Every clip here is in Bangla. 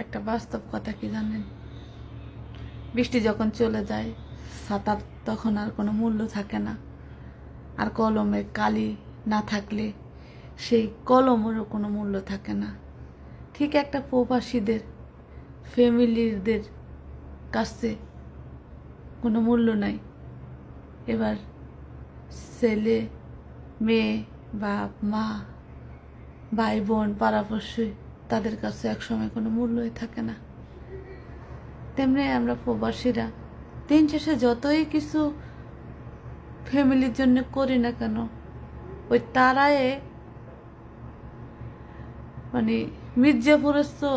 একটা বাস্তব কথা কি জানেন, বৃষ্টি যখন চলে যায় ছাতার তখন আর কোনো মূল্য থাকে না, আর কলমে কালি না থাকলে সেই কলমেরও কোনো মূল্য থাকে না। ঠিক একটা প্রবাসীদের ফ্যামিলিদের কাছে কোনো মূল্য নাই। এবার ছেলে মেয়ে বাপ মা ভাই বোন পাড়াপড়শি তাদের কাছে একসময় কোনো মূল্যই থাকে না। তেমনি আমরা প্রবাসীরা দিন শেষে যতই কিছু ফ্যামিলির জন্য করি না কেন, ওই তারায় মানে মির্জাপুরের তো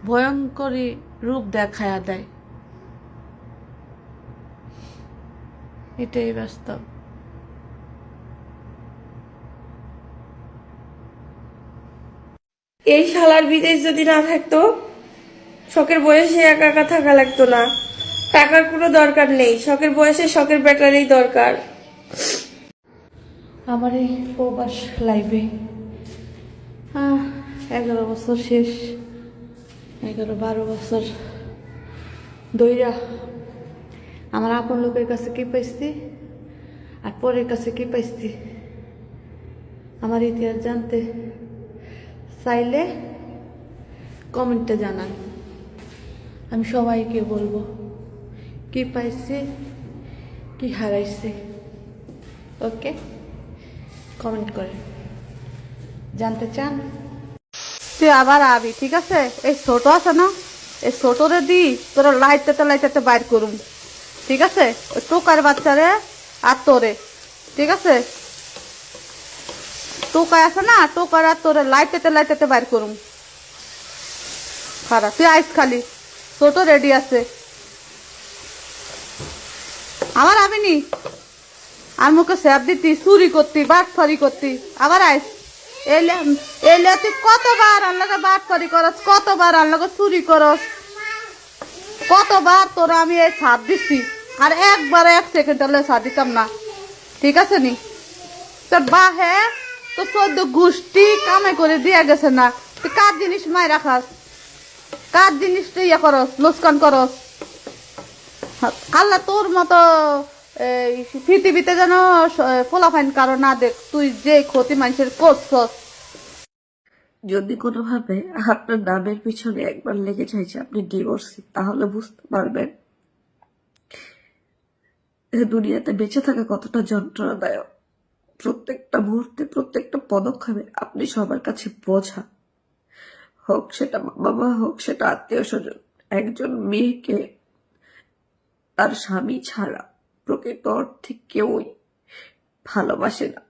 ভয়ঙ্করী রূপ দেখায়া দেয়, এটাই বাস্তব। এই শালার বিদেশ যদি না থাকতো, শখের বয়সে একা একা থাকা লাগতো না। টাকার কোনো দরকার নেই, শখের বয়সে শখের ব্যাটারি দরকার। আমার এই প্রবাস লাইফে 11 বছর শেষ, 11-12 বছর দইরা আমার আপন লোকের কাছে কি পাইছি আর পরের কাছে কি পাইছি, আমার ইতিহাস জানতে চাইলে কমেন্টে জানান। আমি সবাইকে বলবো কি পাইছি কি হারাইছি। ওকে, কমেন্ট করে জানতে চান? তুই আবার আবি, ঠিক আছে? এই ছোট আছে না, এই ছোটরে দি তোরা লাইতে বাইর করুম, ঠিক আছে? ওই টোকার বাচ্চারে আর তোরে, ঠিক আছে? টোকায় আছে না, টোকার আর তোরে লাইতে বাইর করুম। খারাপ তুই আইস, খালি ছোট রেডি আছে। আবার আবিনি আর মুখে স্যাপ দিতি, চুরি করতি, বাট ফারি করতি, আবার আইস। এলে তুই কতবার আনলাকে বাট ফারি করস, কতবার আনলাকে চুরি করস, কতবার তোরা আমি এই ছাদ দিচ্ছি, আর একবার 1 সেকেন্ড হলে ছাদ দিতাম না, ঠিক আছে নি? তোর বাহে তো 14 গোষ্ঠী কামাই করে দিয়ে গেছে না, তুই কার জিনিস মাই রাখাস, কার জিনিসটা ইয়ে করস, লোকসান করস। আল্লাহ তোর মতো এই পৃথিবীতে যেন ফলাফাইন কারো না দেখ, তুই যে ক্ষতি মানুষের করছস। যদি কোনোভাবে আপনার নামের পিছনে একবার লেগে যাইছে আপনি ডিভোর্সি, তাহলে বুঝতে পারবেন দুনিয়াতে বেঁচে থাকা কতটা যন্ত্রণাদায়ক। প্রত্যেকটা মুহূর্তে, প্রত্যেকটা পদক্ষেপে আপনি সবার কাছে বোঝা, হোক সেটা বাবা, হোক সেটা আত্মীয় স্বজন। একজন মেয়েকে তার স্বামী ছাড়া প্রকৃত অর্থে কেউই ভালোবাসে না।